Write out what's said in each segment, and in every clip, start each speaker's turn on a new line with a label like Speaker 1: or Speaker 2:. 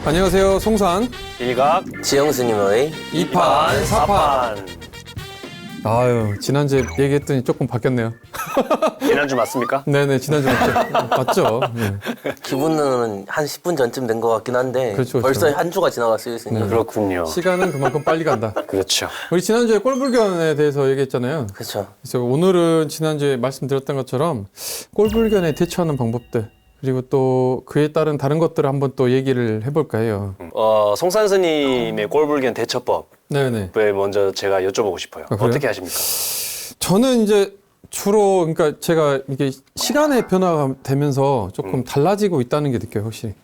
Speaker 1: 안녕하세요. 송산
Speaker 2: 일각
Speaker 3: 지영스님의
Speaker 1: 2판 4판.
Speaker 2: 4판.
Speaker 1: 아유, 지난주에 얘기했더니 조금 바뀌었네요.
Speaker 2: 지난주 맞습니까?
Speaker 1: 네네, 지난주 맞죠? 맞죠? 네.
Speaker 3: 기분은 한 10분 전쯤 된 것 같긴 한데
Speaker 1: 그렇죠,
Speaker 3: 벌써
Speaker 1: 그렇죠.
Speaker 3: 한 주가 지나갔어요. 스님.
Speaker 1: 네.
Speaker 2: 그렇군요.
Speaker 1: 시간은 그만큼 빨리 간다.
Speaker 2: 그렇죠.
Speaker 1: 우리 지난주에 꼴불견에 대해서 얘기했잖아요.
Speaker 3: 그렇죠.
Speaker 1: 그래서 오늘은 지난주에 말씀드렸던 것처럼 꼴불견에 대처하는 방법들, 그리고 또 그에 따른 다른 것들을 한번 또 얘기를 해볼까 해요.
Speaker 2: 송산 스님의 꼴불견 대처법에
Speaker 1: 네네.
Speaker 2: 먼저 제가 여쭤보고 싶어요.
Speaker 1: 아, 그래요?
Speaker 2: 어떻게 하십니까?
Speaker 1: 저는 이제 주로, 그러니까 제가 이게 시간의 변화가 되면서 조금 달라지고 있다는 게 느껴요, 확실히.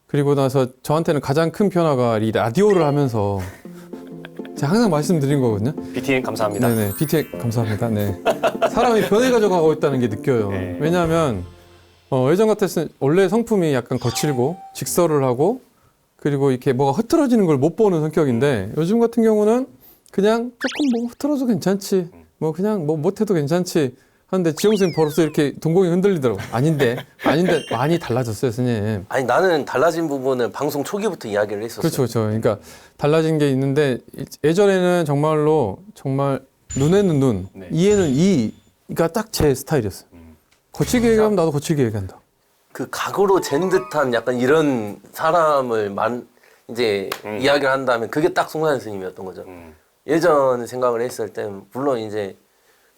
Speaker 1: 그리고 나서 저한테는 가장 큰 변화가 이 라디오를 하면서 제가 항상 말씀드린 거거든요.
Speaker 2: BTN 감사합니다.
Speaker 1: 네네, BTN 감사합니다. 네. 사람이 변해가지고 가고 있다는 게 느껴요.
Speaker 2: 네.
Speaker 1: 왜냐하면 예전 같았으면 원래 성품이 약간 거칠고 직설을 하고 그리고 이렇게 뭐가 흐트러지는 걸 못 보는 성격인데 요즘 같은 경우는 그냥 조금 뭐 흐트러져도 괜찮지, 뭐 그냥 뭐 못해도 괜찮지 하는데 지영 선생님 벌써 이렇게 동공이 흔들리더라고. 아닌데 많이 달라졌어요, 선생님.
Speaker 3: 아니 나는 달라진 부분을 방송 초기부터 이야기를 했었어요.
Speaker 1: 그렇죠, 그렇죠. 그러니까 달라진 게 있는데 예전에는 정말로 정말 눈에는 눈,
Speaker 2: 네.
Speaker 1: 이에는 이가 딱 제 스타일이었어요. 거칠게 얘기하면 나도 거칠게 얘기한다.
Speaker 3: 그 각오로 잰 듯한 약간 이런 사람을 이제 이야기를 한다면 그게 딱 송산 스님이었던 거죠. 예전 생각을 했을 때 물론 이제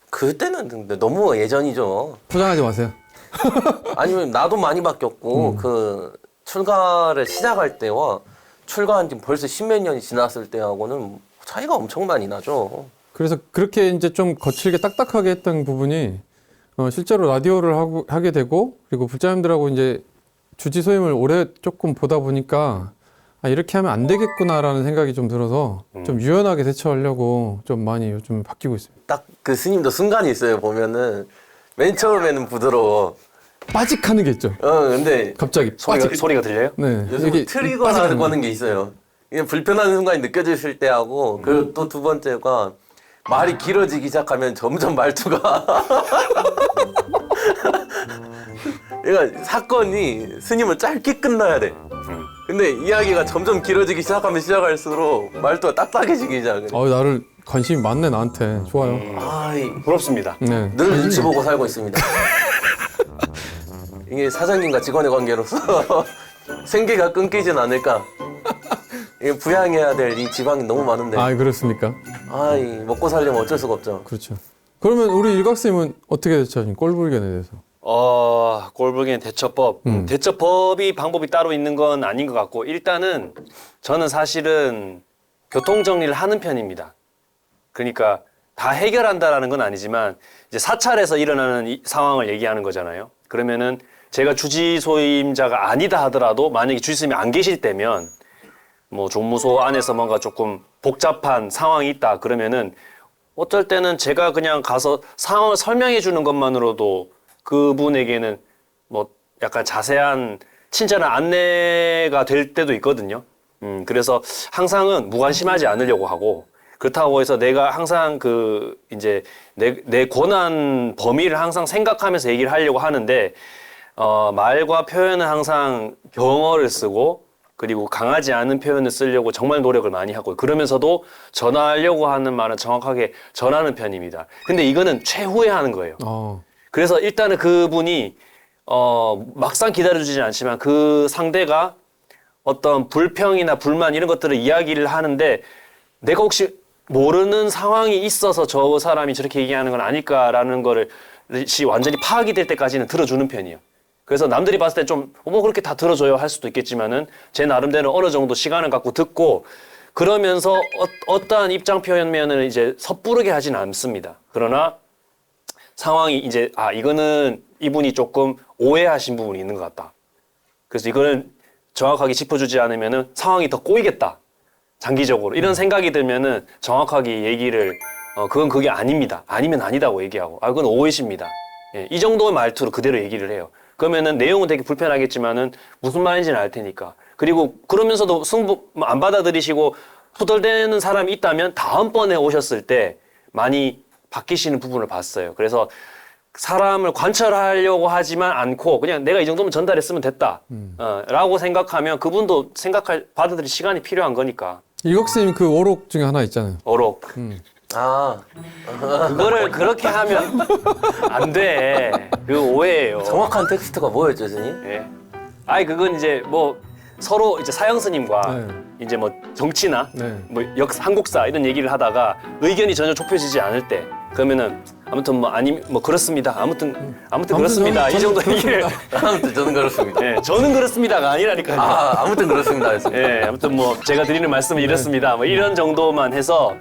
Speaker 3: 그때는 근데 너무 예전이죠.
Speaker 1: 포장하지 마세요.
Speaker 3: 아니면 나도 많이 바뀌었고 그 출가를 시작할 때와 출가한 지 벌써 십몇 년이 지났을 때하고는 차이가 엄청 많이 나죠.
Speaker 1: 그래서 그렇게 이제 좀 거칠게 딱딱하게 했던 부분이 실제로 라디오를 하게 되고 그리고 불자님들하고 이제 주지 소임을 오래 조금 보다 보니까 이렇게 하면 안 되겠구나라는 생각이 좀 들어서 좀 유연하게 대처하려고 좀 많이 요즘 바뀌고 있습니다.
Speaker 3: 딱 그 스님도 순간이 있어요. 보면은 맨 처음에는 부드러워.
Speaker 1: 빠직하는 게 있죠.
Speaker 3: 근데
Speaker 1: 갑자기 빠직.
Speaker 2: 소리가 들려요?
Speaker 1: 네.
Speaker 3: 요즘
Speaker 1: 이게
Speaker 3: 트리거나
Speaker 1: 빠직하는 거.
Speaker 3: 거는 게 있어요. 이게 불편한 순간이 느껴질 때하고 그리고 또 두 번째가 말이 길어지기 시작하면 점점 말투가 그러니까 사건이 스님은 짧게 끝나야 돼. 근데 이야기가 점점 길어지기 시작하면 시작할수록 말투가 딱딱해지기 시작해.
Speaker 1: 나를 관심이 많네 나한테. 좋아요.
Speaker 3: 아이,
Speaker 2: 부럽습니다.
Speaker 1: 네.
Speaker 3: 늘 눈치 보고 살고 있습니다. 이게 사장님과 직원의 관계로서 생계가 끊기진 않을까. 이게 부양해야 될 이 지방이 너무 많은데.
Speaker 1: 그렇습니까?
Speaker 3: 아이, 먹고 살려면 어쩔 수가 없죠.
Speaker 1: 그렇죠. 그러면 우리 일각쌤은 어떻게 대처하신 꼴불견에 대해서?
Speaker 2: 꼴불견 대처법. 대처법이 방법이 따로 있는 건 아닌 것 같고 일단은 저는 사실은 교통정리를 하는 편입니다. 그러니까 다 해결한다라는 건 아니지만 이제 사찰에서 일어나는 이 상황을 얘기하는 거잖아요. 그러면은 제가 주지 소임자가 아니다 하더라도 만약에 주지 소임이 안 계실 때면 뭐 종무소 안에서 뭔가 조금 복잡한 상황이 있다 그러면은 어떨 때는 제가 그냥 가서 상황을 설명해 주는 것만으로도 그분에게는 뭐 약간 자세한 친절한 안내가 될 때도 있거든요. 그래서 항상은 무관심하지 않으려고 하고 그렇다고 해서 내가 항상 이제 내 권한 범위를 항상 생각하면서 얘기를 하려고 하는데 말과 표현은 항상 경어를 쓰고 그리고 강하지 않은 표현을 쓰려고 정말 노력을 많이 하고 그러면서도 전하려고 하는 말은 정확하게 전하는 편입니다. 근데 이거는 최후에 하는 거예요. 그래서 일단은 그분이 막상 기다려주지 않지만 그 상대가 어떤 불평이나 불만 이런 것들을 이야기를 하는데 내가 혹시 모르는 상황이 있어서 저 사람이 저렇게 얘기하는 건 아닐까라는 거를 완전히 파악이 될 때까지는 들어주는 편이에요. 그래서 남들이 봤을 때 좀 그렇게 다 들어줘요 할 수도 있겠지만은 제 나름대로 어느 정도 시간을 갖고 듣고 그러면서 어떠한 입장 표현면을 이제 섣부르게 하진 않습니다. 그러나 상황이 이제 이거는 이분이 조금 오해하신 부분이 있는 것 같다. 그래서 이거는 정확하게 짚어주지 않으면은 상황이 더 꼬이겠다. 장기적으로 이런 생각이 들면은 정확하게 얘기를 그건 그게 아닙니다. 아니면 아니다고 얘기하고 그건 오해십니다. 예, 이 정도의 말투로 그대로 얘기를 해요. 그러면은 내용은 되게 불편하겠지만은 무슨 말인지는 알 테니까. 그리고 그러면서도 승부 안 받아들이시고 후덜대는 사람이 있다면 다음번에 오셨을 때 많이 바뀌시는 부분을 봤어요. 그래서 사람을 관찰하려고 하지만 않고 그냥 내가 이 정도면 전달했으면 됐다. 라고 생각하면 그분도 받아들일 시간이 필요한 거니까.
Speaker 1: 이국스님 그 오록 중에 하나 있잖아요.
Speaker 2: 어록.
Speaker 3: 아,
Speaker 2: 그거를 그렇게 하면 안 돼. 그 오해예요.
Speaker 3: 정확한 텍스트가 뭐였죠, 스님?
Speaker 2: 예. 아니 그건 이제 뭐 서로 이제 사형 스님과
Speaker 1: 네.
Speaker 2: 이제 뭐 정치나
Speaker 1: 네.
Speaker 2: 뭐 한국사 이런 얘기를 하다가 의견이 전혀 좁혀지지 않을 때 그러면은 아무튼 뭐 아니 뭐 그렇습니다. 아무튼 그렇습니다.
Speaker 1: 저는
Speaker 2: 이 정도 얘기를
Speaker 3: 아무튼 저는 그렇습니다.
Speaker 2: 예, 저는 그렇습니다가 아니라니까요.
Speaker 3: 아무튼 그렇습니다. 했습니다.
Speaker 2: 예, 아무튼 뭐 제가 드리는 말씀은 이렇습니다. 뭐 이런 정도만 해서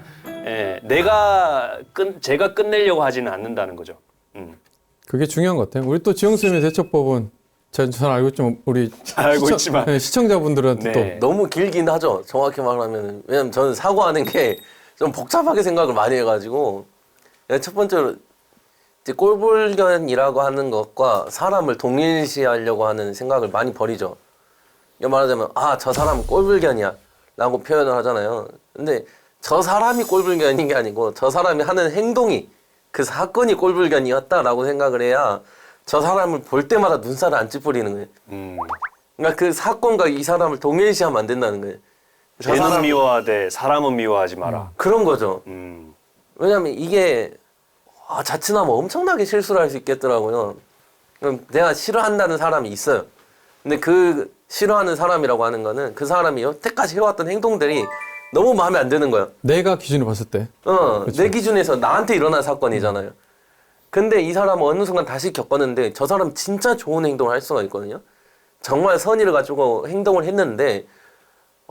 Speaker 2: 예, 제가 끝내려고 하지는 않는다는 거죠.
Speaker 1: 그게 중요한 것 같아요. 우리 또 지영수님의 대처법은 잘 알고 있지만 우리
Speaker 2: 알고 있지만.
Speaker 1: 네, 시청자분들한테
Speaker 2: 네.
Speaker 3: 너무 길긴 하죠. 정확히 말하면. 왜냐면 저는 사고하는 게 좀 복잡하게 생각을 많이 해가지고 첫 번째로 이제 꼴불견이라고 하는 것과 사람을 동일시하려고 하는 생각을 많이 버리죠. 이거 말하자면 저 사람은 꼴불견이야 라고 표현을 하잖아요. 근데 저 사람이 꼴불견인 게 아니고 저 사람이 하는 행동이 그 사건이 꼴불견이었다라고 생각을 해야 저 사람을 볼 때마다 눈살을 안 찌푸리는 거예요. 그러니까 그 사건과 이 사람을 동일시하면 안 된다는 거예요. 저
Speaker 2: 죄는 미워하되 사람은 미워하지 마라.
Speaker 3: 그런 거죠.
Speaker 2: 음.
Speaker 3: 왜냐면 이게 자칫하면 엄청나게 실수를 할 수 있겠더라고요. 그럼 내가 싫어한다는 사람이 있어요. 근데 그 싫어하는 사람이라고 하는 거는 그 사람이 여태까지 해왔던 행동들이 너무 마음에 안 드는 거야.
Speaker 1: 내가 기준으로 봤을 때.
Speaker 3: 내 기준에서 나한테 일어난 사건이잖아요. 근데 이 사람은 어느 순간 다시 겪었는데 저 사람 진짜 좋은 행동을 할 수가 있거든요. 정말 선의를 가지고 행동을 했는데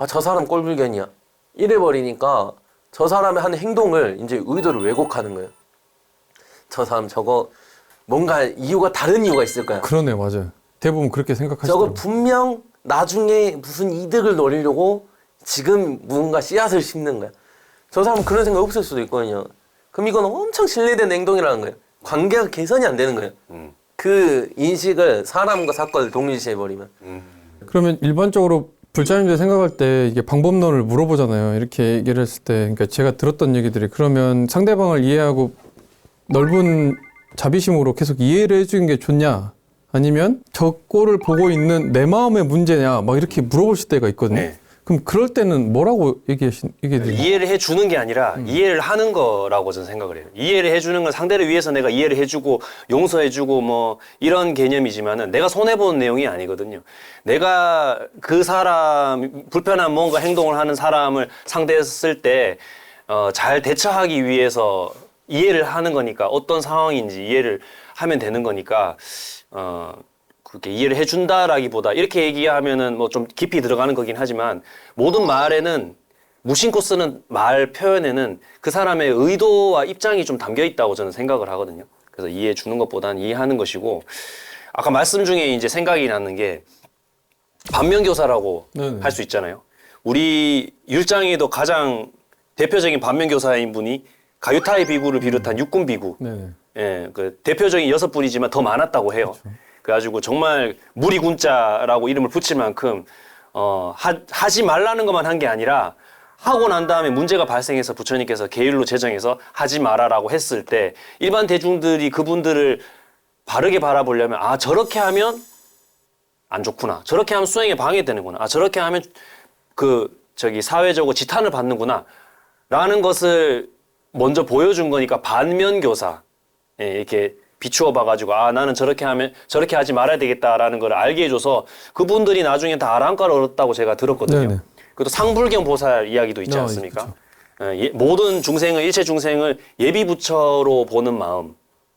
Speaker 3: 저 사람 꼴불견이야. 이래버리니까 저 사람의 하는 행동을 이제 의도를 왜곡하는 거예요. 저 사람 저거 뭔가 이유가 다른 이유가 있을 거야.
Speaker 1: 그러네, 맞아요. 대부분 그렇게
Speaker 3: 저거
Speaker 1: 생각하시더라고요.
Speaker 3: 분명 나중에 무슨 이득을 노리려고 지금 무언가 씨앗을 심는 거야. 저 사람은 그런 생각 없을 수도 있거든요. 그럼 이건 엄청 신뢰된 행동이라는 거예요. 관계가 개선이 안 되는 거예요. 그 인식을 사람과 사건을 동일시해버리면.
Speaker 1: 그러면 일반적으로 불자님들 생각할 때 이게 방법론을 물어보잖아요. 이렇게 얘기를 했을 때, 그러니까 제가 들었던 얘기들이 그러면 상대방을 이해하고 넓은 자비심으로 계속 이해를 해주는 게 좋냐? 아니면 저 꼴을 보고 있는 내 마음의 문제냐? 막 이렇게 물어보실 때가 있거든요.
Speaker 2: 네.
Speaker 1: 그럼 그럴 때는 뭐라고 얘기해드려요?
Speaker 2: 이해를 해주는 게 아니라 이해를 하는 거라고 저는 생각을 해요. 이해를 해주는 건 상대를 위해서 내가 이해를 해주고 용서해주고 뭐 이런 개념이지만은 내가 손해보는 내용이 아니거든요. 내가 그 사람 불편한 뭔가 행동을 하는 사람을 상대했을 때 잘 대처하기 위해서 이해를 하는 거니까 어떤 상황인지 이해를 하면 되는 거니까 그렇게 이해를 해준다라기보다 이렇게 얘기하면은 뭐 좀 깊이 들어가는 거긴 하지만 모든 말에는 무심코 쓰는 말 표현에는 그 사람의 의도와 입장이 좀 담겨 있다고 저는 생각을 하거든요. 그래서 이해해 주는 것보다는 이해하는 것이고 아까 말씀 중에 이제 생각이 나는 게 반면교사라고
Speaker 1: 네네.
Speaker 2: 할 수 있잖아요. 우리 율장에도 가장 대표적인 반면교사인 분이 가유타의 비구를 비롯한 육군 비구.
Speaker 1: 네네.
Speaker 2: 예, 그 대표적인 6분이지만 더 많았다고 해요. 그래가지고 정말 무리군자라고 이름을 붙일 만큼 하지 말라는 것만 한 게 아니라 하고 난 다음에 문제가 발생해서 부처님께서 계율로 제정해서 하지 마라라고 했을 때 일반 대중들이 그분들을 바르게 바라보려면 저렇게 하면 안 좋구나. 저렇게 하면 수행에 방해되는구나. 저렇게 하면 사회적으로 지탄을 받는구나. 라는 것을 먼저 보여준 거니까 반면교사. 예, 이렇게 비추어 봐가지고 나는 저렇게 하지 말아야 되겠다라는 걸 알게 해줘서 그분들이 나중에 다 아랑가를 얻었다고 제가 들었거든요.
Speaker 1: 네네.
Speaker 2: 그리고 상불경 보살 이야기도 있지 않습니까? 모든 중생을 일체 중생을 예비부처로 보는 마음.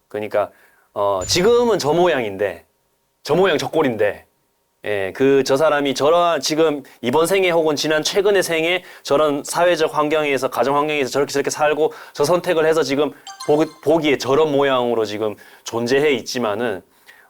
Speaker 2: 그러니까 지금은 저 모양인데 저 모양 저 꼴인데 저 사람이 지금 이번 생에 혹은 지난 최근의 생에 저런 사회적 환경에서 가정 환경에서 저렇게 살고 저 선택을 해서 지금 보기에 저런 모양으로 지금 존재해 있지만은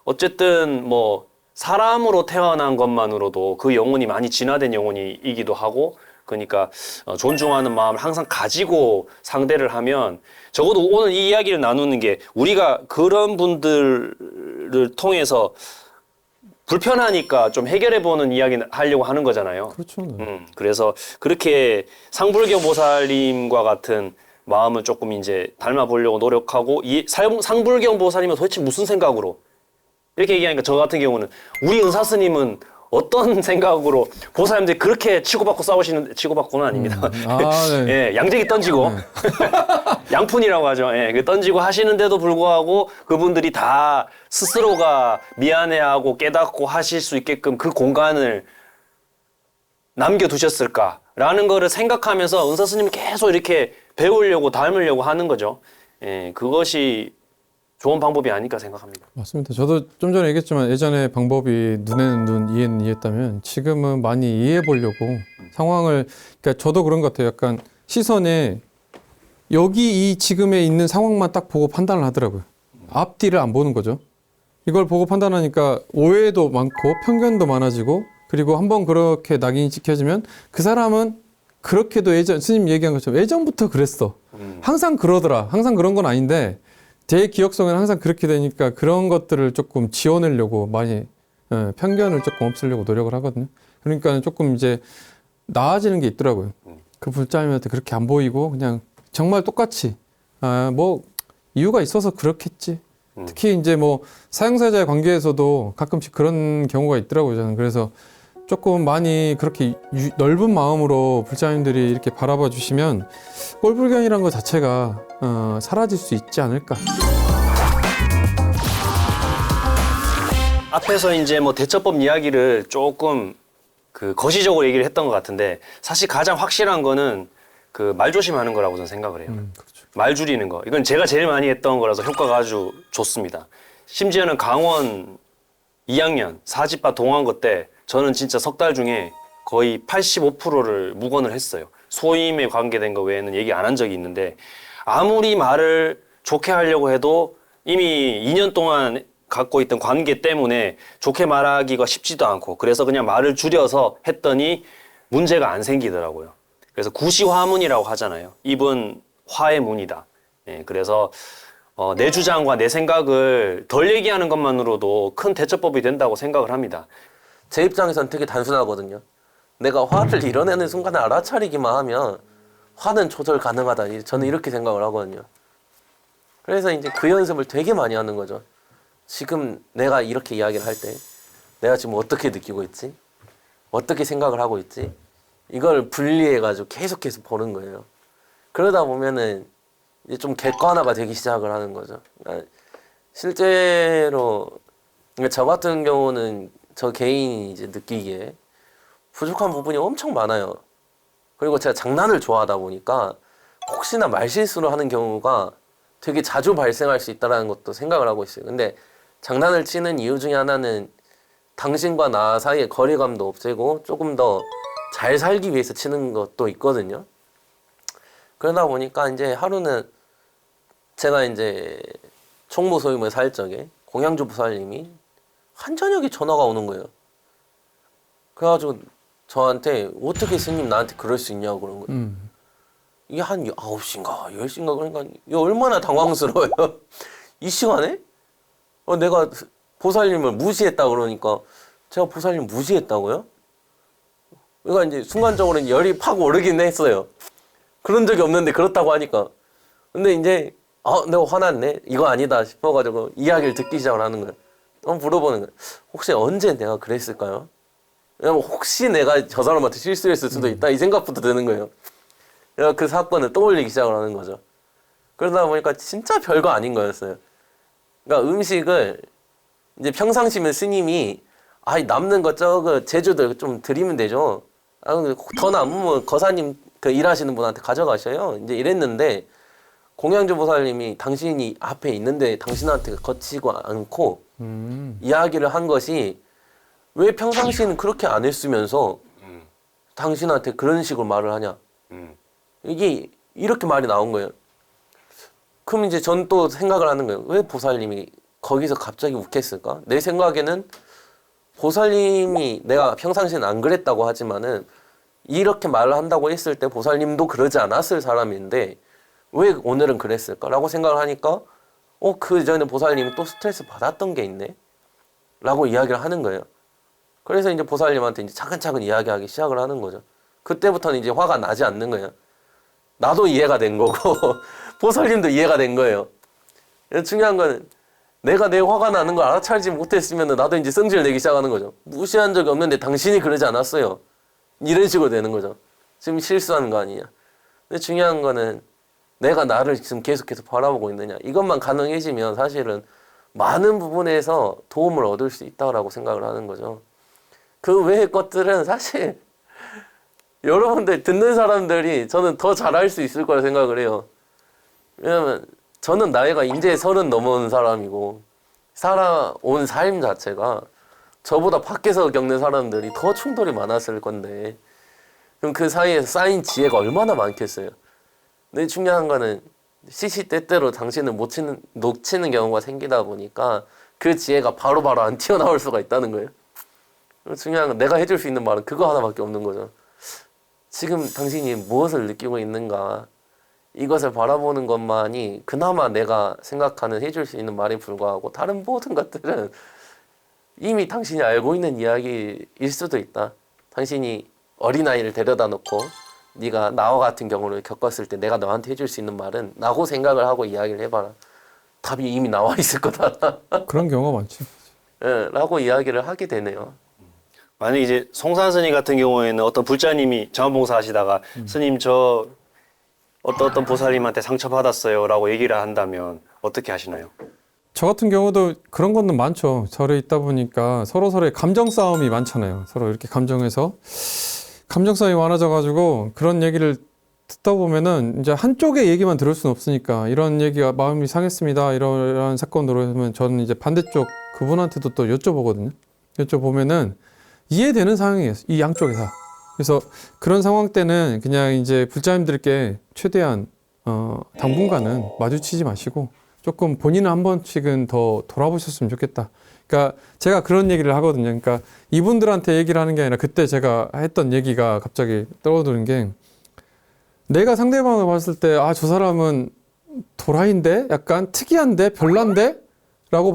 Speaker 2: 어쨌든 뭐 사람으로 태어난 것만으로도 그 영혼이 많이 진화된 영혼이기도 하고 그러니까 존중하는 마음을 항상 가지고 상대를 하면 적어도 오늘 이 이야기를 나누는 게 우리가 그런 분들을 통해서 불편하니까 좀 해결해보는 이야기를 하려고 하는 거잖아요.
Speaker 1: 그렇죠. 네.
Speaker 2: 그래서 그렇게 상불경 보살님과 같은 마음을 조금 이제 닮아 보려고 노력하고 이 상불경 보살님은 도대체 무슨 생각으로 이렇게 얘기하니까 저 같은 경우는 우리 은사 스님은 어떤 생각으로 보살님들이 그렇게 치고받고 싸우시는 치고받고는 아닙니다.
Speaker 1: 네.
Speaker 2: 예, 양재기 던지고 양푼이라고 하죠. 예, 그 던지고 하시는데도 불구하고 그분들이 다 스스로가 미안해하고 깨닫고 하실 수 있게끔 그 공간을 남겨두셨을까라는 거를 생각하면서 은사 스님이 계속 이렇게 배우려고 닮으려고 하는 거죠. 예, 그것이 좋은 방법이 아닐까 생각합니다.
Speaker 1: 맞습니다. 저도 좀 전에 얘기했지만 예전에 방법이 눈에는 눈, 이해는 이해했다면 지금은 많이 이해해 보려고 상황을, 그러니까 저도 그런 것 같아요. 약간 시선에 여기 이 지금에 있는 상황만 딱 보고 판단을 하더라고요. 앞뒤를 안 보는 거죠. 이걸 보고 판단하니까 오해도 많고 편견도 많아지고, 그리고 한번 그렇게 낙인이 찍혀지면 그 사람은 그렇게도 예전 스님 얘기한 것처럼 예전부터 그랬어. 항상 그러더라. 항상 그런 건 아닌데 제 기억성은 항상 그렇게 되니까 그런 것들을 조금 지워내려고 많이 편견을 조금 없애려고 노력을 하거든요. 그러니까 조금 이제 나아지는 게 있더라고요. 그 불자님한테 그렇게 안 보이고 그냥 정말 똑같이 뭐 이유가 있어서 그렇겠지. 특히 이제 뭐 사용자자의 관계에서도 가끔씩 그런 경우가 있더라고요. 저는 그래서 조금 많이 그렇게 넓은 마음으로 불자님들이 이렇게 바라봐 주시면 꼴불견이라는 것 자체가 사라질 수 있지 않을까.
Speaker 2: 앞에서 이제 뭐 대처법 이야기를 조금 그 거시적으로 얘기를 했던 것 같은데 사실 가장 확실한 거는 그 말 조심하는 거라고 저는 생각을 해요.
Speaker 1: 그렇죠.
Speaker 2: 말 줄이는 거. 이건 제가 제일 많이 했던 거라서 효과가 아주 좋습니다. 심지어는 강원 2학년 4집바 동안고 때 저는 진짜 석 달 중에 거의 85%를 묵언을 했어요. 소임에 관계된 거 외에는 얘기 안 한 적이 있는데 아무리 말을 좋게 하려고 해도 이미 2년 동안 갖고 있던 관계 때문에 좋게 말하기가 쉽지도 않고 그래서 그냥 말을 줄여서 했더니 문제가 안 생기더라고요. 그래서 구시화문이라고 하잖아요. 입은 화의 문이다. 예, 그래서 내 주장과 내 생각을 덜 얘기하는 것만으로도 큰 대처법이 된다고 생각을 합니다.
Speaker 3: 제 입장에선 되게 단순하거든요. 내가 화를 이뤄내는 순간에 알아차리기만 하면 화는 조절 가능하다. 저는 이렇게 생각을 하거든요. 그래서 이제 그 연습을 되게 많이 하는 거죠. 지금 내가 이렇게 이야기를 할 때 내가 지금 어떻게 느끼고 있지? 어떻게 생각을 하고 있지? 이걸 분리해가지고 계속해서 보는 거예요. 그러다 보면은 이제 좀 객관화가 되기 시작을 하는 거죠. 그러니까 실제로 그러니까 저 같은 경우는 저 개인이 이제 느끼기에 부족한 부분이 엄청 많아요. 그리고 제가 장난을 좋아하다 보니까 혹시나 말실수를 하는 경우가 되게 자주 발생할 수 있다는 것도 생각을 하고 있어요. 근데 장난을 치는 이유 중에 하나는 당신과 나 사이의 거리감도 없애고 조금 더 잘 살기 위해서 치는 것도 있거든요. 그러다 보니까 이제 하루는 제가 이제 총무 소임을 살 적에 공양주 부사님이 한저녁에 전화가 오는 거예요. 그래가지고 저한테 어떻게 스님 나한테 그럴 수 있냐고 그런 거예요. 이게 한 9시인가 10시인가 그러니까 이게 얼마나 당황스러워요. 이 시간에? 내가 보살님을 무시했다 그러니까 제가 보살님 무시했다고요? 그러니까 이제 순간적으로 열이 팍 오르긴 했어요. 그런 적이 없는데 그렇다고 하니까. 근데 이제 내가 화났네? 이거 아니다 싶어가지고 이야기를 듣기 시작을 하는 거예요. 물어보는 거예요. 혹시 언제 내가 그랬을까요? 왜냐면 혹시 내가 저 사람한테 실수했을 수도 있다 이 생각부터 드는 거예요. 그래서 그 사건을 떠올리기 시작을 하는 거죠. 그러다 보니까 진짜 별거 아닌 거였어요. 그러니까 음식을 이제 평상시면 스님이 남는 거 저거 제주도 좀 드리면 되죠. 더 남으면 거사님 그 일하시는 분한테 가져가셔요. 이제 이랬는데 공양주 보살님이 당신이 앞에 있는데 당신한테 거치고 않고 이야기를 한 것이 왜 평상시에는 그렇게 안 했으면서 당신한테 그런 식으로 말을 하냐. 이게 이렇게 말이 나온 거예요. 그럼 이제 전 또 생각을 하는 거예요. 왜 보살님이 거기서 갑자기 욱했을까? 내 생각에는 보살님이 내가 평상시에는 안 그랬다고 하지만은 이렇게 말을 한다고 했을 때 보살님도 그러지 않았을 사람인데 왜 오늘은 그랬을까라고 생각을 하니까 그 전에 보살님이 또 스트레스 받았던 게 있네 라고 이야기를 하는 거예요. 그래서 이제 보살님한테 이제 차근차근 이야기하기 시작을 하는 거죠. 그때부터는 이제 화가 나지 않는 거예요. 나도 이해가 된 거고 보살님도 이해가 된 거예요. 중요한 건 내가 내 화가 나는 걸 알아차리지 못했으면 나도 이제 성질을 내기 시작하는 거죠. 무시한 적이 없는데 당신이 그러지 않았어요. 이런 식으로 되는 거죠. 지금 실수하는 거 아니냐. 근데 중요한 거는 내가 나를 지금 계속해서 바라보고 있느냐. 이것만 가능해지면 사실은 많은 부분에서 도움을 얻을 수 있다고 생각을 하는 거죠. 그 외의 것들은 사실 여러분들 듣는 사람들이 저는 더 잘할 수 있을 거라 생각을 해요. 왜냐면 저는 나이가 이제 30 넘은 사람이고 살아온 삶 자체가 저보다 밖에서 겪는 사람들이 더 충돌이 많았을 건데 그럼 그 사이에 쌓인 지혜가 얼마나 많겠어요. 근데 중요한 거는 시시때때로 당신을 놓치는 경우가 생기다 보니까 그 지혜가 바로바로 안 튀어나올 수가 있다는 거예요. 중요한 건 내가 해줄 수 있는 말은 그거 하나밖에 없는 거죠. 지금 당신이 무엇을 느끼고 있는가 이것을 바라보는 것만이 그나마 내가 생각하는 해줄 수 있는 말에 불과하고 다른 모든 것들은 이미 당신이 알고 있는 이야기일 수도 있다. 당신이 어린아이를 데려다 놓고 네가 나와 같은 경우를 겪었을 때 내가 너한테 해줄 수 있는 말은 라고 생각을 하고 이야기를 해봐라. 답이 이미 나와 있을 거다.
Speaker 1: 그런 경우가 많지.
Speaker 3: 예, 라고 이야기를 하게 되네요.
Speaker 2: 만약에 이제 송산 스님 같은 경우에는 어떤 불자님이 자원봉사 하시다가 스님 저 어떤 보살님한테 상처받았어요 라고 얘기를 한다면 어떻게 하시나요?
Speaker 1: 저 같은 경우도 그런 거는 많죠. 절에 있다 보니까 서로서로의 감정 싸움이 많잖아요. 서로 이렇게 감정에서 감정 싸움이 많아져가지고 그런 얘기를 듣다 보면은 이제 한쪽의 얘기만 들을 수는 없으니까 이런 얘기가 마음이 상했습니다. 이런 사건으로 하면 저는 이제 반대쪽 그분한테도 또 여쭤보거든요. 여쭤보면은 이해되는 상황이에요. 이 양쪽에서. 그래서 그런 상황 때는 그냥 이제 불자님들께 최대한 당분간은 마주치지 마시고 조금 본인은 한 번씩은 더 돌아보셨으면 좋겠다. 그러니까 제가 그런 얘기를 하거든요. 그러니까 이분들한테 얘기를 하는 게 아니라 그때 제가 했던 얘기가 갑자기 떠오르는 게 내가 상대방을 봤을 때 아, 저 사람은 도라이인데 약간 특이한데 별난데 라고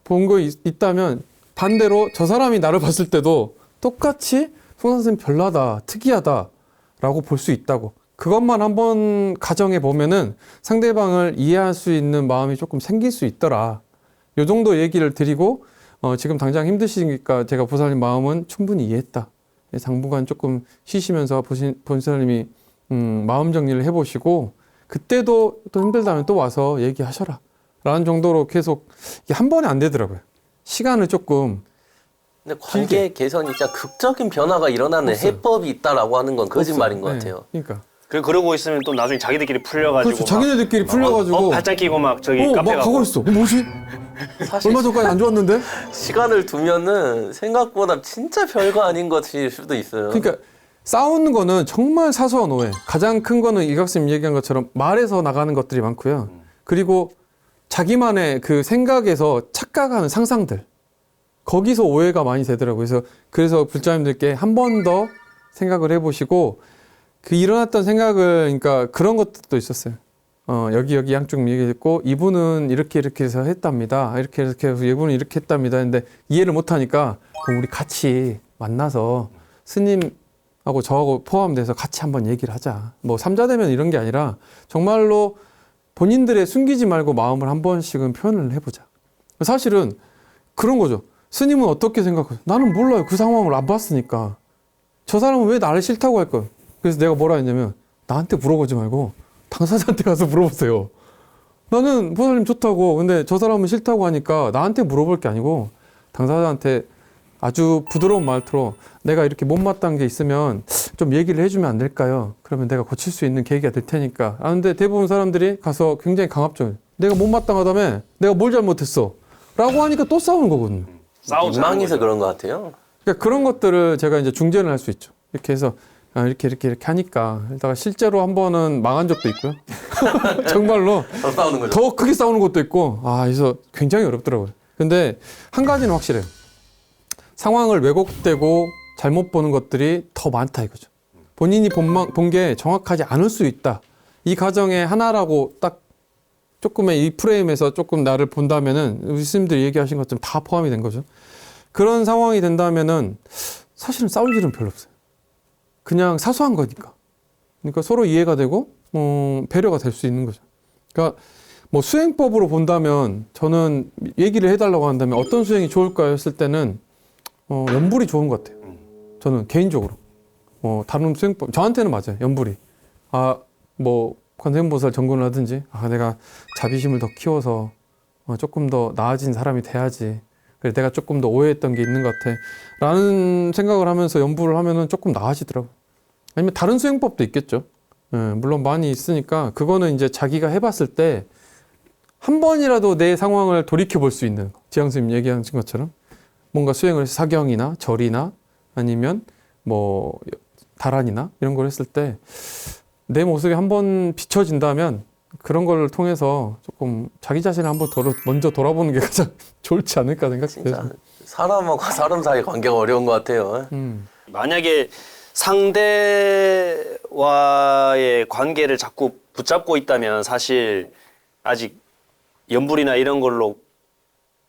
Speaker 1: 본 거 있다면 반대로 저 사람이 나를 봤을 때도 똑같이 송선생 별나다, 특이하다 라고 볼 수 있다고. 그것만 한번 가정해 보면은 상대방을 이해할 수 있는 마음이 조금 생길 수 있더라. 요 정도 얘기를 드리고 지금 당장 힘드시니까 제가 보살님 마음은 충분히 이해했다. 당분간 조금 쉬시면서 보살님이 마음 정리를 해보시고 그때도 또 힘들다면 또 와서 얘기하셔라 라는 정도로 계속 이게 한 번에 안 되더라고요. 시간을 조금
Speaker 3: 근데 관계 개선이 진짜 극적인 변화가 일어나는
Speaker 1: 없어요.
Speaker 3: 해법이 있다라고 하는 건 거짓말인 것
Speaker 1: 네,
Speaker 3: 같아요.
Speaker 1: 그러니까
Speaker 2: 그러고 있으면 또 나중에 자기들끼리 풀려가지고
Speaker 1: 그렇죠. 자기네들끼리 풀려가지고
Speaker 2: 발짝 끼고 막 저기
Speaker 1: 막
Speaker 2: 카페
Speaker 1: 가고
Speaker 2: 가고
Speaker 1: 있어. 뭐지?
Speaker 3: 사실
Speaker 1: 얼마 전까지 안 좋았는데?
Speaker 3: 시간을 두면은 생각보다 진짜 별거 아닌 것일 수도 있어요.
Speaker 1: 그러니까 싸우는 거는 정말 사소한 오해. 가장 큰 거는 이각쌤 얘기한 것처럼 말에서 나가는 것들이 많고요. 그리고 자기만의 그 생각에서 착각하는 상상들. 거기서 오해가 많이 되더라고요. 그래서 불자님들께 한 번 더 생각을 해보시고 그 일어났던 생각을 그러니까 그런 것도 있었어요. 여기 양쪽 얘기했고 이분은 이렇게 해서 했답니다. 이렇게 해서 이분은 이렇게 했답니다. 근데 이해를 못하니까 그럼 우리 같이 만나서 스님하고 저하고 포함돼서 같이 한번 얘기를 하자. 뭐 삼자대면 이런 게 아니라 정말로 본인들의 숨기지 말고 마음을 한 번씩은 표현을 해보자. 사실은 그런 거죠. 스님은 어떻게 생각해요? 나는 몰라요. 그 상황을 안 봤으니까. 저 사람은 왜 나를 싫다고 할까요? 그래서 내가 뭐라 했냐면 나한테 물어보지 말고 당사자한테 가서 물어보세요. 나는 보살님 좋다고 근데 저 사람은 싫다고 하니까 나한테 물어볼 게 아니고 당사자한테 아주 부드러운 말투로 내가 이렇게 못마땅한 게 있으면 좀 얘기를 해주면 안 될까요? 그러면 내가 고칠 수 있는 계기가 될 테니까. 근데 대부분 사람들이 가서 굉장히 강압적이에요. 내가 못마땅하다며? 내가 뭘 잘못했어? 라고 하니까 또 싸우는 거거든요.
Speaker 3: 민망해서 그런 것 같아요.
Speaker 1: 그러니까 그런 것들을 제가 이제 중재를 할 수 있죠. 이렇게 해서 이렇게 하니까 일단 실제로 한 번은 망한 적도 있고요. 정말로
Speaker 3: 더 싸우는 거죠.
Speaker 1: 더 크게 싸우는 것도 있고 그래서 굉장히 어렵더라고요. 근데 한 가지는 확실해요. 상황을 왜곡되고 잘못 보는 것들이 더 많다 이거죠. 본인이 본 게 정확하지 않을 수 있다. 이 가정의 하나라고 딱 조금의 이 프레임에서 조금 나를 본다면은 우리 스님들이 얘기하신 것처럼 다 포함이 된 거죠. 그런 상황이 된다면은 사실은 싸울 일은 별로 없어요. 그냥 사소한 거니까. 그러니까 서로 이해가 되고 배려가 될 수 있는 거죠. 그러니까 뭐 수행법으로 본다면 저는 얘기를 해달라고 한다면 어떤 수행이 좋을까요? 했을 때는 연불이 좋은 것 같아요. 저는 개인적으로 다른 수행법 저한테는 맞아요. 연불이 뭐 관세음보살 전공을 하든지 내가 자비심을 더 키워서 조금 더 나아진 사람이 돼야지. 그래 내가 조금 더 오해했던 게 있는 것 같아. 라는 생각을 하면서 연불을 하면은 조금 나아지더라고요. 아니면 다른 수행법도 있겠죠. 물론 많이 있으니까 그거는 이제 자기가 해봤을 때 한 번이라도 내 상황을 돌이켜 볼 수 있는 지향 선생님 얘기하신 것처럼 뭔가 수행을 해서 사경이나 절이나 아니면 뭐 다란이나 이런 걸 했을 때 내 모습이 한번 비춰진다면 그런 걸 통해서 조금 자기 자신을 한번 먼저 돌아보는 게 가장 좋지 않을까 생각해요.
Speaker 3: 진짜 사람하고 사람 사이 관계가 어려운 것 같아요.
Speaker 2: 만약에 상대와의 관계를 자꾸 붙잡고 있다면 사실 아직 연불이나 이런 걸로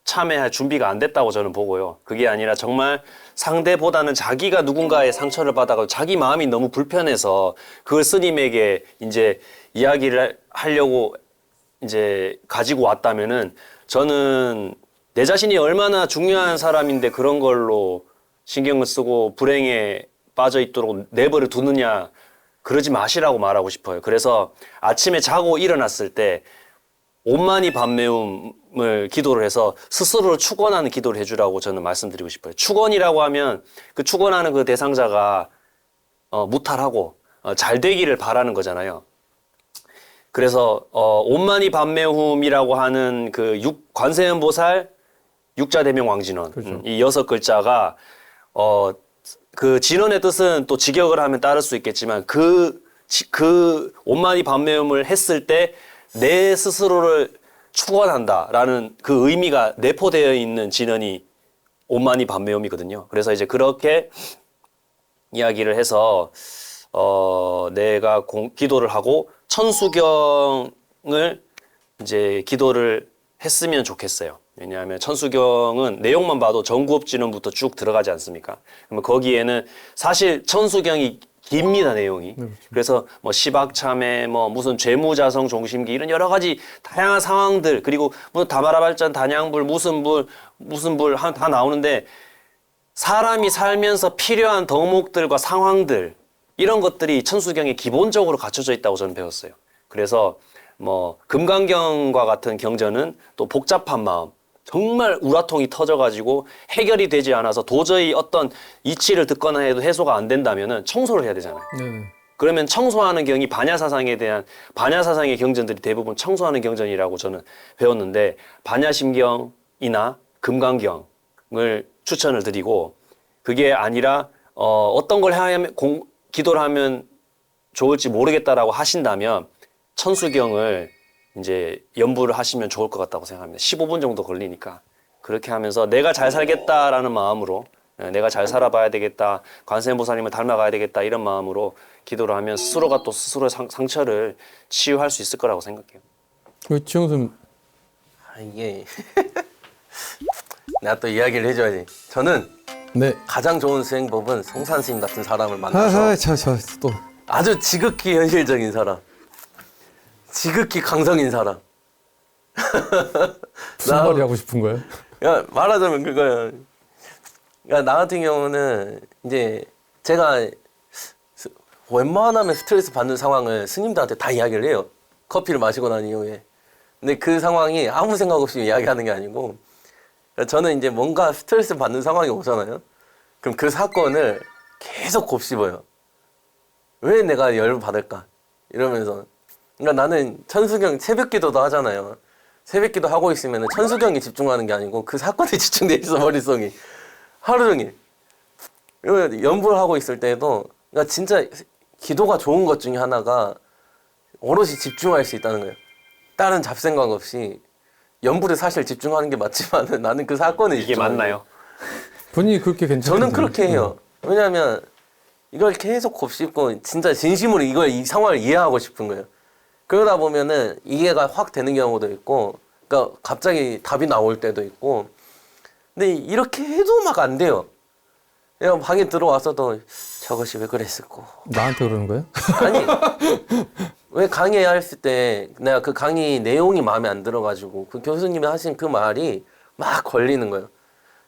Speaker 2: 참여할 준비가 안 됐다고 저는 보고요. 그게 아니라 정말 상대보다는 자기가 누군가의 상처를 받아서 자기 마음이 너무 불편해서 그걸 스님에게 이제 이야기를 하려고 이제 가지고 왔다면은 저는 내 자신이 얼마나 중요한 사람인데 그런 걸로 신경을 쓰고 불행에 빠져 있도록 내버려 두느냐, 그러지 마시라고 말하고 싶어요. 그래서 아침에 자고 일어났을 때 온만이 밤매움을 기도를 해서 스스로를 축원하는 기도를 해주라고 저는 말씀드리고 싶어요. 축원이라고 하면 그 축원하는 그 대상자가 무탈하고 잘 되기를 바라는 거잖아요. 그래서 온만이 밤매움이라고 하는 그 관세음보살 육자대명왕진원,
Speaker 1: 그렇죠.
Speaker 2: 이 6글자가 그 진원의 뜻은 또 직역을 하면 따를 수 있겠지만 그 온만이 밤매움을 했을 때 내 스스로를 축원한다라는 그 의미가 내포되어 있는 진원이 온만이 밤매움이거든요. 그래서 이제 그렇게 이야기를 해서 내가 기도를 하고 천수경을 이제 기도를 했으면 좋겠어요. 왜냐하면 천수경은 내용만 봐도 정구업진원부터 쭉 들어가지 않습니까? 그러면 거기에는 사실 천수경이 깁니다, 내용이.
Speaker 1: 그렇죠.
Speaker 2: 그래서 뭐 시박참회, 뭐 무슨 죄무자성 종심기 이런 여러 가지 다양한 상황들, 그리고 무슨 다마라발전, 단양불, 무슨 불 다 나오는데 사람이 살면서 필요한 덕목들과 상황들 이런 것들이 천수경에 기본적으로 갖춰져 있다고 저는 배웠어요. 그래서 뭐 금강경과 같은 경전은 또 복잡한 마음, 정말 우라통이 터져가지고 해결이 되지 않아서 도저히 어떤 이치를 듣거나 해도 해소가 안 된다면은 청소를 해야 되잖아요.
Speaker 1: 네.
Speaker 2: 그러면 청소하는 경이 반야사상에 대한 반야사상의 경전들이 대부분 청소하는 경전이라고 저는 배웠는데 반야심경이나 금강경을 추천을 드리고 그게 아니라 어떤 걸 하면 기도를 하면 좋을지 모르겠다라고 하신다면 천수경을 이제 연부를 하시면 좋을 것 같다고 생각합니다. 15분 정도 걸리니까 그렇게 하면서 내가 잘 살겠다라는 마음으로 내가 잘 살아봐야 되겠다, 관세음보살님을 닮아가야 되겠다 이런 마음으로 기도를 하면 스스로가 또 스스로의 상처를 치유할 수 있을 거라고 생각해요.
Speaker 1: 지영 선생님
Speaker 3: 이게 내가 또 이야기를 해줘야지. 저는
Speaker 1: 네.
Speaker 3: 가장 좋은 수행법은 성산스님 같은 사람을 만나서
Speaker 1: 또
Speaker 3: 아주 지극히 현실적인 사람, 지극히 강성인 사람.
Speaker 1: 무슨 말이 하고 싶은 거예요?
Speaker 3: 야, 말하자면 그거야. 그러니까 나 같은 경우는 이제 제가 웬만하면 스트레스 받는 상황을 스님들한테 다 이야기를 해요. 커피를 마시고 난 이후에. 근데 그 상황이 아무 생각 없이 이야기하는 게 아니고 저는 이제 뭔가 스트레스 받는 상황이 오잖아요. 그럼 그 사건을 계속 곱씹어요. 왜 내가 열을 받을까? 이러면서. 그러니까 나는 천수경 새벽기도도 하잖아요. 새벽기도 하고 있으면 천수경에 집중하는 게 아니고 그 사건에 집중돼 있어, 머릿속이. 하루 종일. 연불 하고 있을 때도 그러니까 진짜 기도가 좋은 것 중에 하나가 오롯이 집중할 수 있다는 거예요. 다른 잡생각 없이. 연불에 사실 집중하는 게 맞지만 나는 그 사건에
Speaker 2: 이게 맞나요?
Speaker 1: 본인이 그렇게 괜찮아요?
Speaker 3: 저는 그렇게 해요. 왜냐하면 이걸 계속 곱씹고 진짜 진심으로 이 상황을 이해하고 싶은 거예요. 그러다 보면은 이해가 확 되는 경우도 있고, 그러니까 갑자기 답이 나올 때도 있고. 근데 이렇게 해도 막 안 돼요. 그냥 방에 들어와서도 저것이 왜 그랬을까?
Speaker 1: 나한테 그러는 거예요?
Speaker 3: 아니 왜 강의했을 때 내가 그 강의 내용이 마음에 안 들어가지고 그 교수님이 하신 그 말이 막 걸리는 거예요.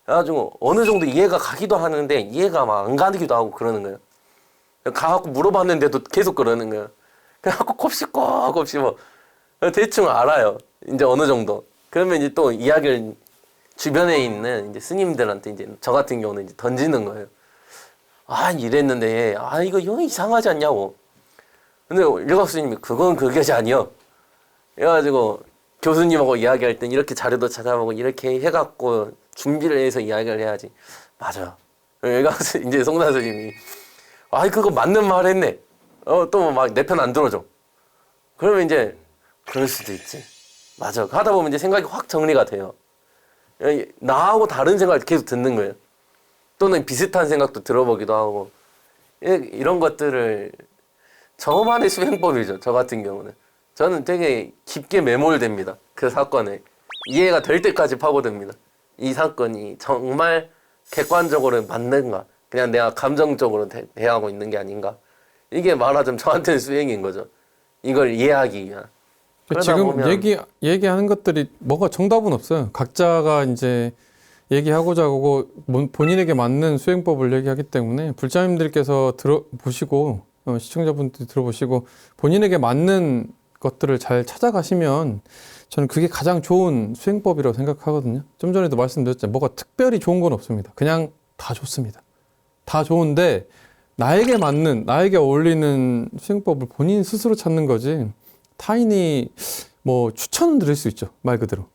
Speaker 3: 그래가지고 어느 정도 이해가 가기도 하는데 이해가 막 안 가기도 하고 그러는 거예요. 가갖고 물어봤는데도 계속 그러는 거예요. 그래갖고 곱씹 뭐 대충 알아요. 이제 어느 정도. 그러면 이제 또 이야기를 주변에 있는 이제 스님들한테 이제 저 같은 경우는 이제 던지는 거예요. 아 이랬는데 이거 영 이상하지 않냐고. 근데 일각 스님이 그건 그것이 아니여. 그래가지고 교수님하고 이야기할 땐 이렇게 자료도 찾아보고 이렇게 해갖고 준비를 해서 이야기를 해야지. 맞아. 일각 이제 송나 스님이 그거 맞는 말 했네. 또 막 내 편 안 들어줘. 그러면 이제 그럴 수도 있지. 맞아. 하다 보면 이제 생각이 확 정리가 돼요. 나하고 다른 생각을 계속 듣는 거예요. 또는 비슷한 생각도 들어보기도 하고. 이런 것들을 저만의 수행법이죠. 저 같은 경우는. 저는 되게 깊게 매몰됩니다. 그 사건에. 이해가 될 때까지 파고듭니다. 이 사건이 정말 객관적으로 맞는가. 그냥 내가 감정적으로 대하고 있는 게 아닌가. 이게 말하자면 저한테는 수행인 거죠. 이걸 이해하기 위한.
Speaker 1: 지금
Speaker 3: 보면
Speaker 1: 얘기하는 것들이 뭐가 정답은 없어요. 각자가 이제 얘기하고자 하고 본인에게 맞는 수행법을 얘기하기 때문에 불자님들께서 들어보시고 시청자분들이 들어보시고 본인에게 맞는 것들을 잘 찾아가시면 저는 그게 가장 좋은 수행법이라고 생각하거든요. 좀 전에도 말씀드렸잖아요. 뭐가 특별히 좋은 건 없습니다. 그냥 다 좋습니다. 다 좋은데 나에게 맞는, 나에게 어울리는 수행법을 본인 스스로 찾는 거지 타인이 뭐 추천은 드릴 수 있죠. 말 그대로.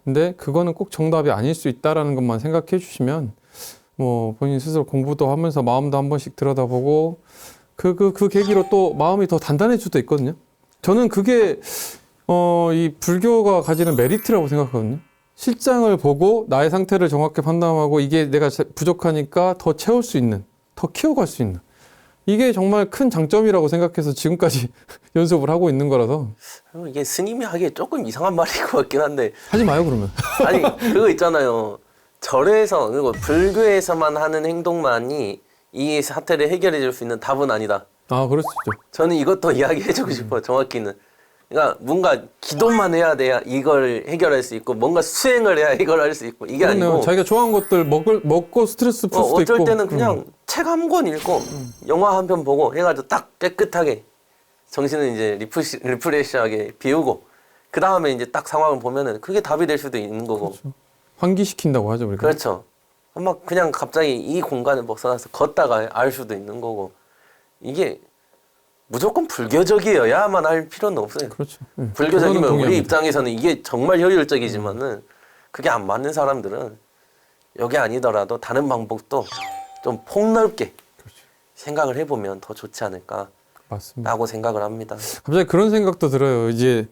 Speaker 1: 근데 그거는 꼭 정답이 아닐 수 있다라는 것만 생각해 주시면 뭐 본인 스스로 공부도 하면서 마음도 한 번씩 들여다보고 그 계기로 또 마음이 더 단단해질 수도 있거든요. 저는 그게 이 불교가 가지는 메리트라고 생각하거든요. 실장을 보고 나의 상태를 정확히 판단하고 이게 내가 부족하니까 더 채울 수 있는, 더 키워갈 수 있는 이게 정말 큰 장점이라고 생각해서 지금까지 연습을 하고 있는 거라서.
Speaker 3: 이게 스님이 하기에 조금 이상한 말인 것 같긴 한데
Speaker 1: 하지 마요 그러면.
Speaker 3: 아니 그거 있잖아요. 절에서 그리고 불교에서만 하는 행동만이 이 사태를 해결해 줄 수 있는 답은 아니다.
Speaker 1: 그럴 수 있죠.
Speaker 3: 저는 이것도 이야기해주고 싶어요. 정확히는. 그러니까 뭔가 기도만 해야 돼야 이걸 해결할 수 있고 뭔가 수행을 해야 이걸 할 수 있고 이게
Speaker 1: 그렇네요.
Speaker 3: 아니고
Speaker 1: 자기가 좋아하는 것들 먹고 스트레스 풀 수도 있고
Speaker 3: 어쩔 때는 그냥 책 한 권 읽고 영화 한 편 보고 해가지고 딱 깨끗하게 정신을 이제 리프레시하게 비우고 그 다음에 이제 딱 상황을 보면은 그게 답이 될 수도 있는 거고.
Speaker 1: 그렇죠. 환기시킨다고 하죠 우리가.
Speaker 3: 그렇죠. 막 그냥 갑자기 이 공간을 벗어나서 걷다가 알 수도 있는 거고. 이게 무조건 불교적이어야만 할 필요는 없어요.
Speaker 1: 그렇죠.
Speaker 3: 불교적이면 우리
Speaker 1: 동의합니다.
Speaker 3: 입장에서는 이게 정말 효율적이지만은 그게 안 맞는 사람들은 여기 아니더라도 다른 방법도 좀 폭넓게 생각을 해보면 더 좋지 않을까
Speaker 1: 맞습니다.
Speaker 3: 라고 생각을 합니다.
Speaker 1: 갑자기 그런 생각도 들어요. 이제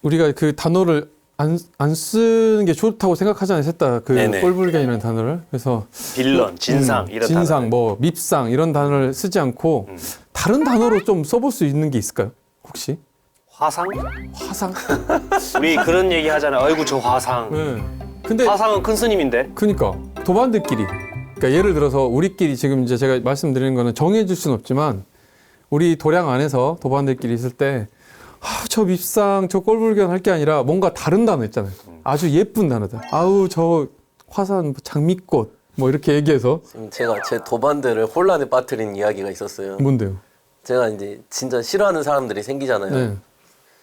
Speaker 1: 우리가 그 단어를 안 쓰는 게 좋다고 생각하지 않으셨다. 그
Speaker 2: 네네.
Speaker 1: 꼴불견이라는 단어를. 그래서
Speaker 2: 빌런, 진상 이런
Speaker 1: 진상,
Speaker 2: 단어들.
Speaker 1: 뭐 밉상 이런 단어를 쓰지 않고 다른 단어로 좀 써볼 수 있는 게 있을까요? 혹시?
Speaker 2: 화상?
Speaker 1: 화상?
Speaker 2: 우리 그런 얘기 하잖아요. 아이고 저 화상.
Speaker 1: 네. 근데
Speaker 2: 화상은 큰 스님인데.
Speaker 1: 그러니까 도반들끼리. 그러니까 예를 들어서 우리끼리 지금 이제 제가 말씀드리는 거는 정해줄 수는 없지만 우리 도량 안에서 도반들끼리 있을 때 저 밉상, 저 꼴불견 할 게 아니라 뭔가 다른 단어 있잖아요. 아주 예쁜 단어들. 아우 저 화산, 장미꽃 뭐 이렇게 얘기해서.
Speaker 3: 지금 제가 제 도반들을 혼란에 빠뜨린 이야기가 있었어요.
Speaker 1: 뭔데요?
Speaker 3: 제가 이제 진짜 싫어하는 사람들이 생기잖아요.
Speaker 1: 네.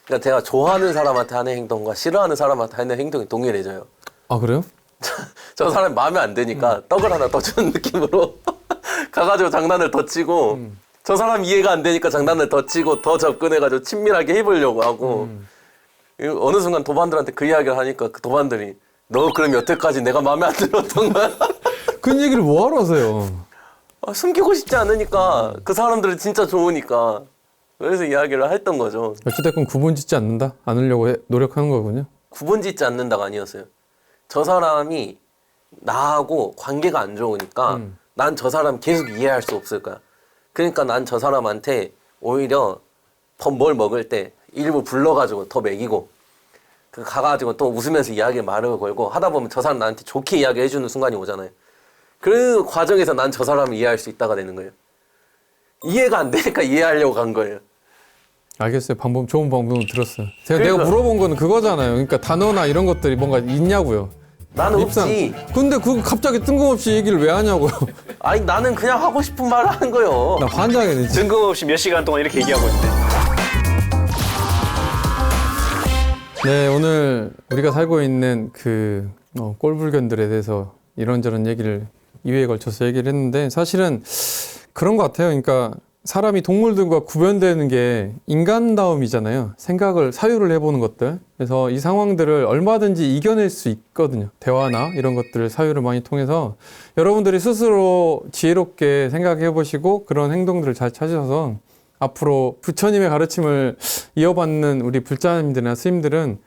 Speaker 3: 그러니까 제가 좋아하는 사람한테 하는 행동과 싫어하는 사람한테 하는 행동이 동일해져요.
Speaker 1: 아 그래요?
Speaker 3: 저 사람이 마음에 안 드니까 떡을 하나 더 주는 느낌으로 가가지고 장난을 더 치고 저 사람 이해가 안 되니까 장난을 더 치고 더 접근해가지고 친밀하게 해보려고 하고 어느 순간 도반들한테 그 이야기를 하니까 그 도반들이 너 그럼 여태까지 내가 마음에 안 들었던 거야?
Speaker 1: 그 얘기를 뭐하러 하세요?
Speaker 3: 숨기고 싶지 않으니까 그 사람들은 진짜 좋으니까 그래서 이야기를 했던 거죠.
Speaker 1: 어찌됐건 구분 짓지 않으려고 노력하는 거군요.
Speaker 3: 구분 짓지 않는다가 아니었어요. 저 사람이 나하고 관계가 안 좋으니까 난 저 사람 계속 이해할 수 없을 거야. 그러니까 난 저 사람한테 오히려 더 뭘 먹을 때 일부 불러가지고 더 먹이고 그 가가지고 또 웃으면서 이야기에 말을 걸고 하다 보면 저 사람 나한테 좋게 이야기해주는 순간이 오잖아요. 그 과정에서 난 저 사람을 이해할 수 있다가 되는 거예요. 이해가 안 되니까 이해하려고 간 거예요.
Speaker 1: 알겠어요. 좋은 방법 들었어요. 내가
Speaker 3: 그러니까.
Speaker 1: 물어본 거는 그거잖아요. 그러니까 단어나 이런 것들이 뭔가 있냐고요.
Speaker 3: 나는
Speaker 1: 입상.
Speaker 3: 없지.
Speaker 1: 근데 그거 갑자기 뜬금없이 얘기를 왜 하냐고요.
Speaker 3: 아니 나는 그냥 하고 싶은 말을 하는 거예요.
Speaker 1: 나 환장해 진짜.
Speaker 2: 뜬금없이 몇 시간 동안 이렇게 얘기하고 있는데.
Speaker 1: 네, 오늘 우리가 살고 있는 꼴불견들에 대해서 이런저런 얘기를 2회에 걸쳐서 얘기를 했는데 사실은 그런 것 같아요. 그러니까 사람이 동물들과 구별되는 게 인간다움이잖아요. 생각을 사유를 해보는 것들. 그래서 이 상황들을 얼마든지 이겨낼 수 있거든요. 대화나 이런 것들을 사유를 많이 통해서 여러분들이 스스로 지혜롭게 생각해 보시고 그런 행동들을 잘 찾으셔서 앞으로 부처님의 가르침을 이어받는 우리 불자님들이나 스님들은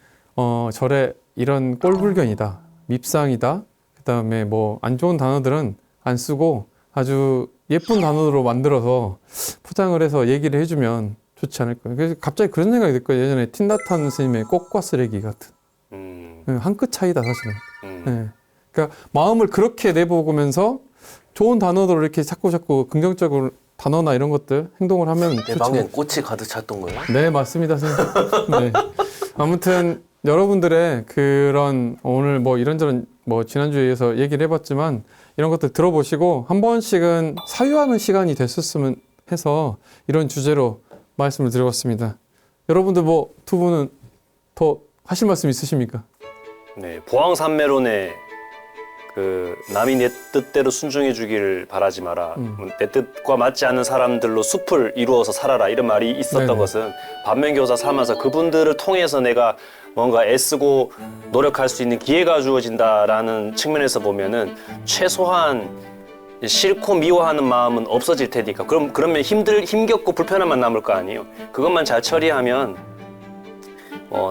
Speaker 1: 절에 이런 꼴불견이다, 밉상이다, 그 다음에 뭐 안 좋은 단어들은 안 쓰고 아주 예쁜 단어로 만들어서 포장을 해서 얘기를 해주면 좋지 않을까요? 그래서 갑자기 그런 생각이 들거든요. 예전에 틴다탄 스님의 꽃과 쓰레기 같은 한 끗 차이다 사실은. 네. 그러니까 마음을 그렇게 내보면서 좋은 단어들을 이렇게 자꾸 긍정적으로 단어나 이런 것들 행동을 하면
Speaker 3: 내 방엔 꽃이 가득 찼던 거예요.
Speaker 1: 네, 맞습니다, 선생님. 네. 아무튼 여러분들의 그런 오늘 뭐 이런저런 뭐 지난주에서 얘기를 해봤지만 이런 것들 들어보시고 한 번씩은 사유하는 시간이 됐었으면 해서 이런 주제로 말씀을 드려봤습니다. 여러분들 뭐 두 분은 더 하실 말씀 있으십니까?
Speaker 2: 네, 보왕산매론에 남이 내 뜻대로 순종해 주기를 바라지 마라. 내 뜻과 맞지 않는 사람들로 숲을 이루어서 살아라. 이런 말이 있었던
Speaker 1: 네네.
Speaker 2: 것은 반면교사 삼아서 그분들을 통해서 내가 뭔가 애쓰고 노력할 수 있는 기회가 주어진다라는 측면에서 보면은 최소한 싫고 미워하는 마음은 없어질 테니까. 그러면 힘겹고 불편함만 남을 거 아니에요. 그것만 잘 처리하면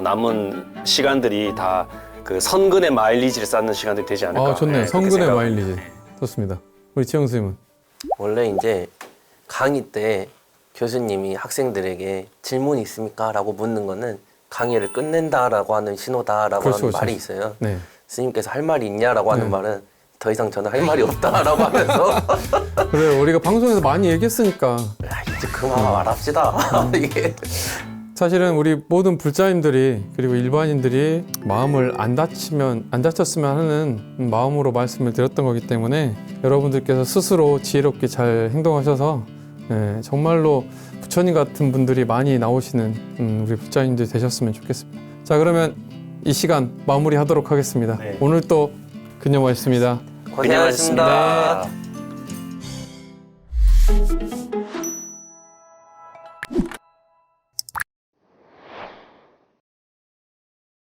Speaker 2: 남은 시간들이 다 그 선근의 마일리지를 쌓는 시간들이 되지 않을까.
Speaker 1: 좋네요.
Speaker 2: 그렇게
Speaker 1: 성근의
Speaker 2: 생각합니다.
Speaker 1: 마일리지. 좋습니다. 우리 지영 선생님은?
Speaker 3: 원래 이제 강의 때 교수님이 학생들에게 질문이 있습니까? 라고 묻는 거는 강의를 끝낸다라고 하는 신호다라고
Speaker 1: 그렇죠,
Speaker 3: 하는
Speaker 1: 그렇죠.
Speaker 3: 말이 있어요.
Speaker 1: 네.
Speaker 3: 스님께서 할 말이 있냐라고 하는
Speaker 1: 네.
Speaker 3: 말은 더 이상 저는 할 말이 없다라고 하면서
Speaker 1: 그래요. 우리가 방송에서 많이 얘기했으니까.
Speaker 3: 이제 그만 말합시다. 이게
Speaker 1: 사실은 우리 모든 불자님들이 그리고 일반인들이 마음을 안 다쳤으면 하는 마음으로 말씀을 드렸던 거기 때문에 여러분들께서 스스로 지혜롭게 잘 행동하셔서 정말로 부처님 같은 분들이 많이 나오시는 우리 불자님들 되셨으면 좋겠습니다. 자, 그러면 이 시간 마무리하도록 하겠습니다.
Speaker 2: 네.
Speaker 1: 오늘 또 그녀였습니다.
Speaker 3: 고생하셨습니다.
Speaker 2: 고생하셨습니다.